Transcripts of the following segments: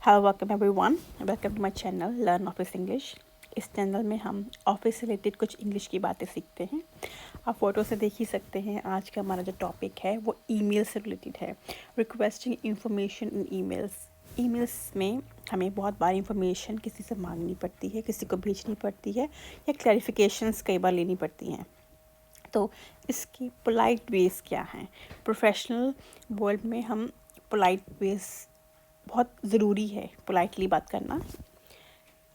Hello welcome everyone, welcome to my channel learn office English. इस channel में हम office से रिलेटेड कुछ इंग्लिश की बातें सीखते हैं। आप फ़ोटो से देख ही सकते हैं। आज का हमारा जो टॉपिक है वो ईमेल से रिलेटेड है। रिक्वेस्टिंग इंफॉर्मेशन इन ईमेल्स में हमें बहुत बार इंफॉर्मेशन किसी से मांगनी पड़ती है, किसी को भेजनी पड़ती है या क्लैरिफिकेशंस कई बार लेनी पड़ती हैं। तो इसकी पोलाइट वेज क्या हैं? प्रोफेशनल वर्ल्ड में हम पोलाइट वेज बहुत ज़रूरी है, पोलाइटली बात करना।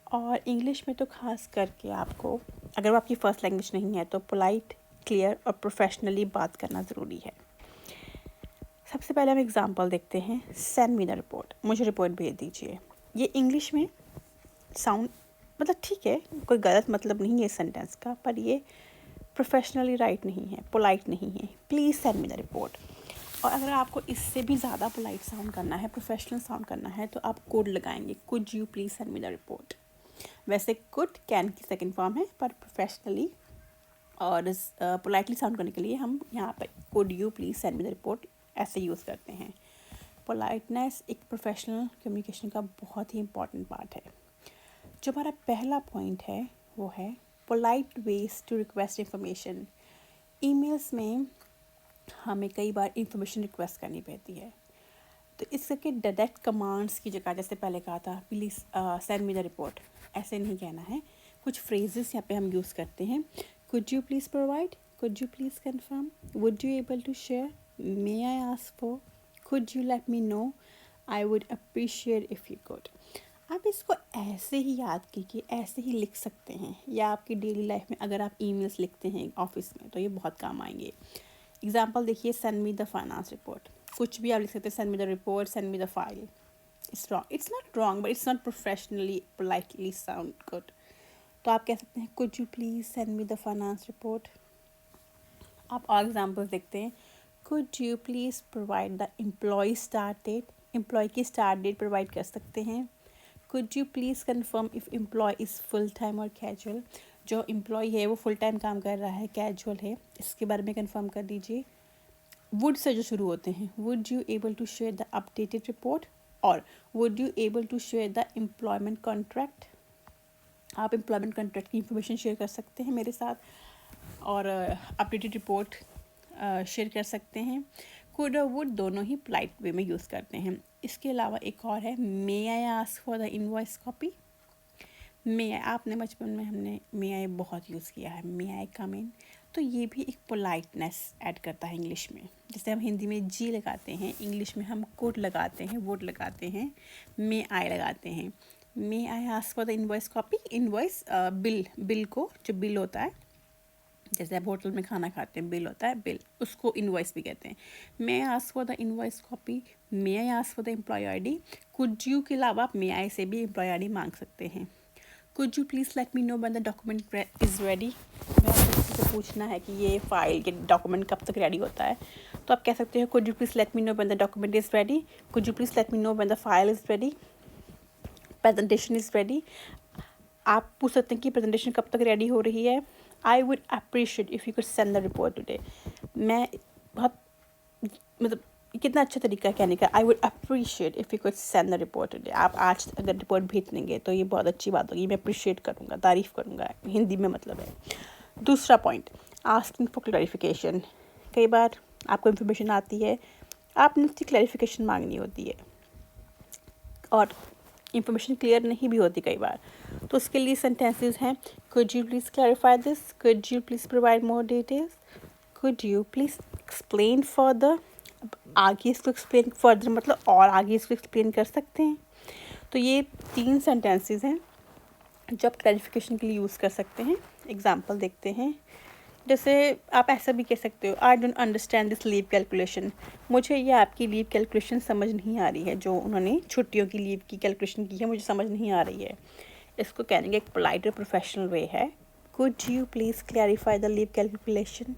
और इंग्लिश में तो ख़ास करके आपको, अगर वो आपकी फ़र्स्ट लैंग्वेज नहीं है, तो पोलाइट, क्लियर और प्रोफेशनली बात करना ज़रूरी है। सबसे पहले हम एग्ज़ाम्पल देखते हैं। सेंड मी द रिपोर्ट, मुझे रिपोर्ट भेज दीजिए। ये इंग्लिश में साउंड मतलब ठीक है, कोई गलत मतलब नहीं है सेंटेंस का, पर ये प्रोफेशनली राइट नहीं है, पोलाइट नहीं है। Please send me the report. और अगर आपको इससे भी ज़्यादा पोलाइट साउंड करना है, प्रोफेशनल साउंड करना है, तो आप कुड लगाएंगे। Could you please send me the report. वैसे कुड कैन की सेकंड फॉर्म है, पर प्रोफेशनली और पोलाइटली साउंड करने के लिए हम यहाँ पर could you please send me the report ऐसे यूज़ करते हैं। पोलाइटनेस एक प्रोफेशनल कम्युनिकेशन का बहुत ही इंपॉर्टेंट पार्ट है। जो हमारा पहला पॉइंट है वो है polite ways to request information. Emails में हमें कई बार इंफॉर्मेशन रिक्वेस्ट करनी पड़ती है, तो इसके डायरेक्ट कमांड्स की जगह, जैसे पहले कहा था please send me the report, ऐसे नहीं कहना है। कुछ फ्रेजेस यहाँ पे हम यूज़ करते हैं। Could you please provide, could you please confirm, would you able to share, may I ask for, could you let me know, I would appreciate if you could. आप इसको ऐसे ही याद कीजिए, ऐसे ही लिख सकते हैं, या आपकी डेली लाइफ में अगर आप ईमेल्स लिखते हैं ऑफिस में तो ये बहुत काम आएंगे। एग्जाम्पल देखिए, send me the finance report. कुछ भी आप लिख सकते हैं, send me the report, send me the file. It's wrong, it's not wrong, but it's not professionally politely sound good. तो आप कह सकते हैं could you please send me the finance report. आप और एग्जाम्पल्स देखते हैं। Could you please provide the employ start date. Employ की स्टार्ट डेट प्रोवाइड कर सकते हैं। Could you please confirm if employ is full time और कैजुअल। जो एम्प्लॉय है वो फुल टाइम काम कर रहा है, कैजुअल है, इसके बारे में कन्फर्म कर दीजिए। वुड से जो शुरू होते हैं, would you able to share the updated report, और would you able to share the employment contract. आप एम्प्लॉयमेंट कॉन्ट्रैक्ट की इंफॉर्मेशन शेयर कर सकते हैं मेरे साथ, और अपडेटेड रिपोर्ट शेयर कर सकते हैं। कुड और वुड दोनों ही पोलाइट वे में यूज़ करते हैं। इसके अलावा एक और है, may I ask for the invoice copy. May I, आपने बचपन में हमने मे आई बहुत यूज़ किया है, मे आई कम इन। तो ये भी एक पोलाइटनेस ऐड करता है इंग्लिश में। जैसे हम हिंदी में जी लगाते हैं, इंग्लिश में हम कुड लगाते हैं, वुड लगाते हैं, मे आई लगाते हैं। May I ask for the invoice copy. Invoice bill को, जो बिल होता है, जैसे आप होटल में खाना खाते हैं, बिल होता है, बिल, उसको इनवॉइस भी कहते हैं। May I ask for the invoice copy, may I ask for the employ I D. Could you के अलावा आप मे आई से भी एम्प्लॉय आई डी मांग सकते हैं। Could you please let me know when the document is ready. मैं आपसे किसी से पूछना है कि ये फाइल, ये डॉक्यूमेंट कब तक रेडी होता है, तो आप कह सकते हो could you please let me know when the document is ready, could you please let me know when the file is ready, presentation is ready. आप पूछ सकते हैं कि प्रेजेंटेशन कब तक रेडी हो रही है। आई would appreciate if you could send the report today. मैं बहुत, मतलब कितना अच्छा तरीका है कहने का, आई would appreciate if you could send the report today. आप आज अगर रिपोर्ट भेज देंगे तो ये बहुत अच्छी बात होगी, मैं अप्रिशिएट करूँगा, तारीफ़ करूँगा, हिंदी में मतलब है। दूसरा पॉइंट, आस्किंग फॉर क्लैरिफिकेशन। कई बार आपको इन्फॉर्मेशन आती है, आपने उसकी क्लैरिफिकेशन मांगनी होती है, और इंफॉर्मेशन क्लियर नहीं भी होती कई बार, तो उसके लिए सेंटेंसेस हैं, could you please clarify this, could you please provide more details, could you please explain further. आगे इसको एक्सप्लेन फर्दर मतलब और आगे इसको एक्सप्लेन कर सकते हैं। तो ये 3 सेंटेंसेस हैं जो आप क्लैरिफिकेशन के लिए यूज़ कर सकते हैं। एग्जाम्पल देखते हैं। जैसे आप ऐसा भी कह सकते हो, I don't understand this leave calculation. मुझे ये आपकी लीव कैलकुलेशन समझ नहीं आ रही है, जो उन्होंने छुट्टियों की लीव की कैलकुलेशन की है, मुझे समझ नहीं आ रही है। इसको कहने का एक पोलाइट और प्रोफेशनल वे है, could you please clarify the leave calculation.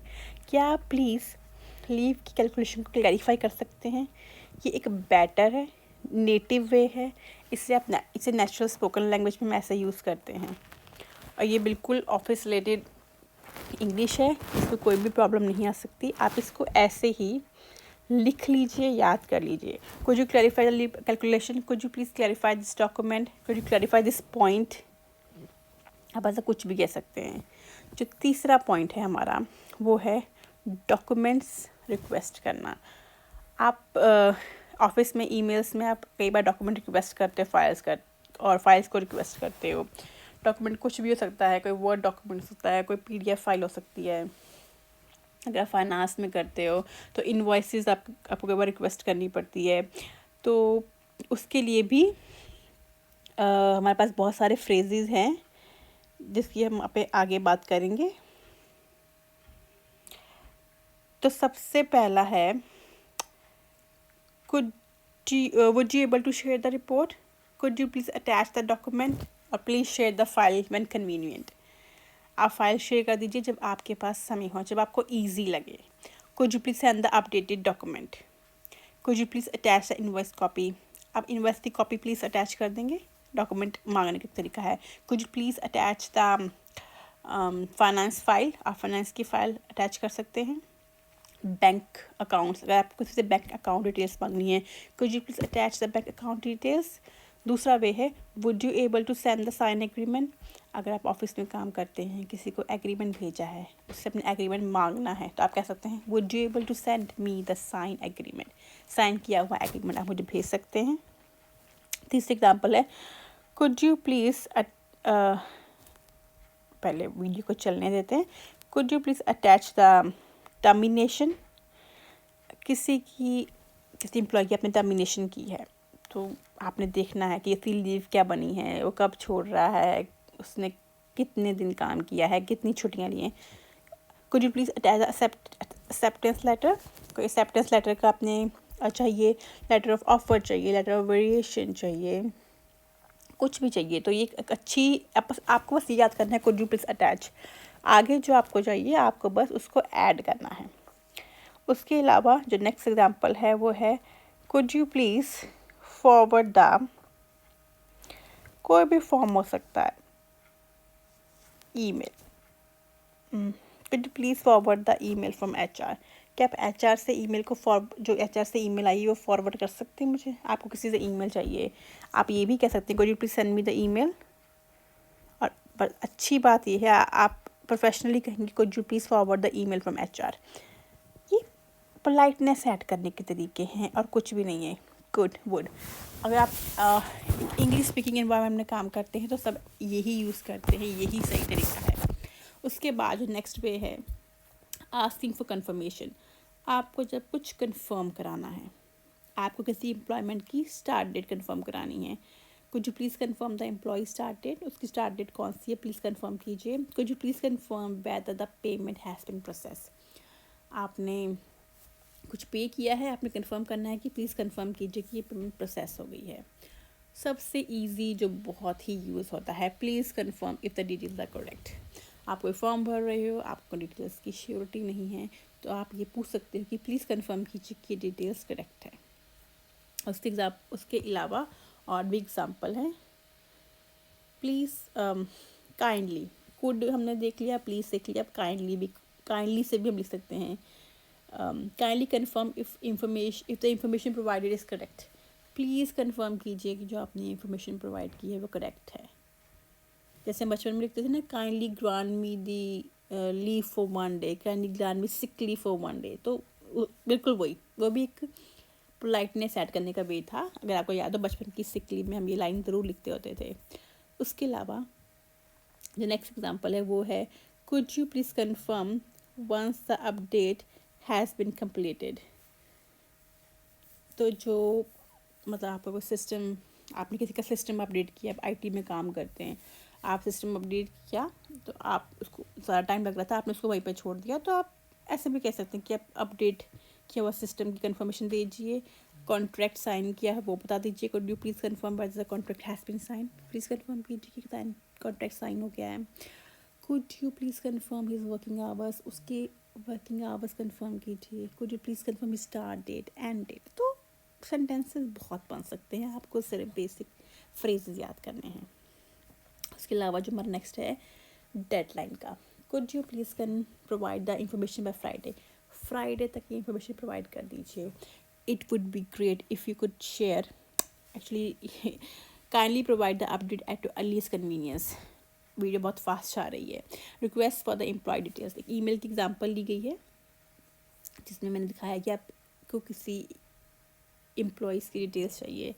क्या आप प्लीज़ लीव की कैलकुलेशन को क्लैरिफाई कर सकते हैं। ये एक बेटर है, नेटिव वे है, इससे आप इसे नेचुरल स्पोकन लैंग्वेज में ऐसे यूज़ करते हैं, और ये बिल्कुल ऑफिस रिलेटेड इंग्लिश है, इसमें कोई भी प्रॉब्लम नहीं आ सकती। आप इसको ऐसे ही लिख लीजिए, याद कर लीजिए। Could you clarify the calculation, could you please clarify this document, could you clarify this point. आप ऐसा कुछ भी कह सकते हैं। जो तीसरा पॉइंट है हमारा वो है डॉक्यूमेंट्स रिक्वेस्ट करना। आप ऑफिस में ईमेल्स में आप कई बार डॉक्यूमेंट रिक्वेस्ट करते हो, फाइल्स को रिक्वेस्ट करते हो। डॉक्यूमेंट कुछ भी हो सकता है, कोई वर्ड डॉक्यूमेंट हो सकता है, कोई पीडीएफ फाइल हो सकती है। अगर फाइनेंस में करते हो तो इनवॉइसेस आपको कई बार रिक्वेस्ट करनी पड़ती है। तो उसके लिए भी हमारे पास बहुत सारे फ्रेजेस हैं जिसकी हम पे आगे बात करेंगे। तो सबसे पहला है would you able to share the report, could you please attach the document, or please share the file when convenient। आप फाइल शेयर कर दीजिए जब आपके पास समय हो, जब आपको ईजी लगे। Could you please send the updated document, could you please attach the invoice copy. आप इनवॉइस की कॉपी प्लीज़ अटैच कर देंगे। डॉक्यूमेंट मांगने का तरीका है could you please attach the finance file, आप फाइनेंस की फ़ाइल अटैच कर सकते हैं। बैंक अकाउंट्स, अगर आपको किसी से बैंक अकाउंट डिटेल्स मांगनी है, could you please attach the bank account details. दूसरा वे है would you able to send the sign agreement. अगर आप ऑफिस में काम करते हैं, किसी को एग्रीमेंट भेजा है, उससे अपने एग्रीमेंट मांगना है, तो आप कह सकते हैं would you able to send me the sign agreement. Sign किया हुआ एग्रीमेंट आप मुझे भेज सकते हैं। तीसरी एग्जाम्पल है कुड यू प्लीज़ पहले वीडियो को चलने देते हैं। Could you please attach the termination. किसी एम्प्लॉय की आपने टर्मिनेशन की है, तो आपने देखना है कि इसकी लीव क्या बनी है, वो कब छोड़ रहा है, उसने कितने दिन काम किया है, कितनी छुट्टियां ली हैं। Could you please attach acceptance letter. कोई एक्सेप्टेंस लेटर का आपने चाहिए, लेटर ऑफ ऑफर चाहिए, लेटर ऑफ वेरिएशन चाहिए, कुछ भी चाहिए। तो ये एक अच्छी आपको बस याद करना है कुड यू प्लीज़ अटैच। आगे जो आपको चाहिए आपको बस उसको ऐड करना है। उसके अलावा जो नेक्स्ट एग्जांपल है वो है could you please forward the, कोई भी फॉर्म हो सकता है, email. Could you please forward the email from HR. क्या आप एचआर से ईमेल को जो एचआर से ईमेल आई है वो फॉरवर्ड कर सकते हैं मुझे। आपको किसी से ईमेल चाहिए, आप ये भी कह सकते हैं could you please send me the email. और पर अच्छी बात ये है आप प्रोफेशनली कहेंगे could you please forward the email from HR. ये पोलाइटनेस ऐड करने के तरीके हैं और कुछ भी नहीं है। गुड वुड, अगर आप इंग्लिश स्पीकिंग एनवायरनमेंट में काम करते हैं तो सब यही यूज़ करते हैं, यही सही तरीका है। उसके बाद जो नेक्स्ट वे है आस्किंग फॉर कंफर्मेशन। आपको जब कुछ कंफर्म कराना है, आपको किसी एम्प्लॉयमेंट की स्टार्ट डेट कंफर्म करानी है, could you please confirm the employ start date. उसकी स्टार्ट डेट कौन सी है प्लीज़ कंफर्म कीजिए। Could you please confirm whether the payment has been process. आपने कुछ पे किया है, आपने कंफर्म करना है कि प्लीज़ कंफर्म कीजिए कि ये पेमेंट प्रोसेस हो गई है। सबसे इजी जो बहुत ही यूज़ होता है please confirm if the details are correct. आप कोई फॉर्म भर रहे हो, आपको डिटेल्स की श्योरिटी नहीं है, तो आप ये पूछ सकते हो कि प्लीज़ कंफर्म कीजिए कि डिटेल्स करेक्ट है। उसके अलावा और भी एग्जाम्पल हैं। प्लीज़ काइंडली, कुड हमने देख लिया, प्लीज़ देख लिया, अब काइंडली से भी हम लिख सकते हैं kindly confirm if the information provided is correct. Please confirm कीजिए कि जो आपने इंफॉर्मेशन प्रोवाइड की है वो करेक्ट है। जैसे बचपन में लिखते थे ना kindly grant me the leave for 1 day, kindly grant me sick leave for 1 day. तो बिल्कुल वो भी एक पोलाइटनेस ऐड करने का वे था। अगर आपको याद हो बचपन की सिक लीव में हम ये लाइन ज़रूर लिखते होते थे। उसके अलावा जो नेक्स्ट एग्जाम्पल है वो है could you please confirm once the update has been completed। तो जो मतलब आपका कोई सिस्टम, आपने किसी का सिस्टम अपडेट किया, आप आईटी में काम करते हैं, आप सिस्टम अपडेट किया तो आप उसको ज़्यादा टाइम लग रहा था, आपने उसको वहीं पर छोड़ दिया, तो आप ऐसे भी कह सकते हैं कि आप अपडेट किया हुआ सिस्टम की कंफर्मेशन दीजिए। कॉन्ट्रैक्ट साइन किया है वो बता दीजिए। Could you please confirm by the contract has been sign. Please confirm कीजिए कि कॉन्ट्रैक्ट साइन हो गया है। Could you please confirm his working hours, उसके वर्किंग आवर्स कंफर्म कीजिए। Could you please confirm start date end date. तो sentences बहुत बन सकते हैं, आपको सिर्फ बेसिक फ्रेजेस याद करने हैं। उसके अलावा जो हमारा नेक्स्ट है डेडलाइन का, could you please can provide the information by Friday. Friday तक ये इन्फॉर्मेशन प्रोवाइड कर दीजिए। It would be great if you could share, actually kindly provide the update at your earliest convenience. Video बहुत fast आ रही है। Request for the employ details, एक email की एग्जांपल ली गई है जिसमें मैंने दिखाया कि आपको किसी एम्प्लॉयज़ की डिटेल्स चाहिए।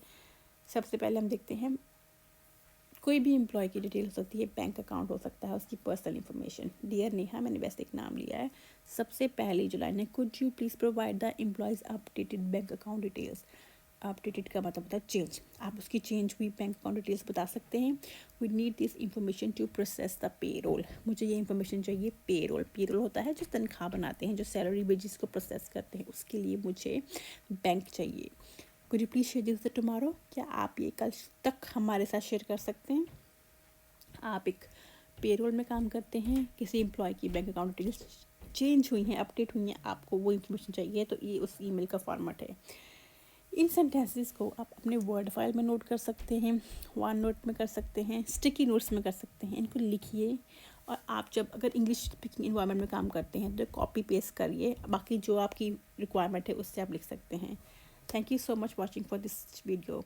सबसे पहले हम देखते हैं, कोई भी एम्प्लॉय की डिटेल हो सकती है, बैंक अकाउंट हो सकता है, उसकी पर्सनल इन्फॉर्मेशन। डियर नेहा, मैंने वैसे एक नाम लिया है। सबसे पहली जो लाइन है, could you please provide the employees updated bank account details. Updated का मतलब होता है चेंज, आप उसकी चेंज हुई बैंक अकाउंट डिटेल्स बता सकते हैं। We need this information to process the payroll. मुझे ये इन्फॉर्मेशन चाहिए पे रोल। पे रोल होता है जो तनख्वाह बनाते हैं, जो सैलरी वेजेस को प्रोसेस करते हैं, उसके लिए मुझे बैंक चाहिए। Could you please share this tomorrow, क्या आप ये कल तक हमारे साथ शेयर कर सकते हैं। आप एक पेरोल में काम करते हैं, किसी एम्प्लॉय की बैंक अकाउंट डिटेल्स चेंज हुई हैं, अपडेट हुई हैं, आपको वो इन्फॉर्मेशन चाहिए, तो ये उस ईमेल का फॉर्मेट है। इन सेंटेंसेस को आप अपने वर्ड फाइल में नोट कर सकते हैं, वन नोट में कर सकते हैं, स्टिकी नोट्स में कर सकते हैं। इनको लिखिए और आप जब अगर इंग्लिश स्पीकिंग इन्वायरमेंट में काम करते हैं तो कॉपी पेस्ट करिए, बाकी जो आपकी रिक्वायरमेंट है उससे आप लिख सकते हैं। Thank you so much watching for this video.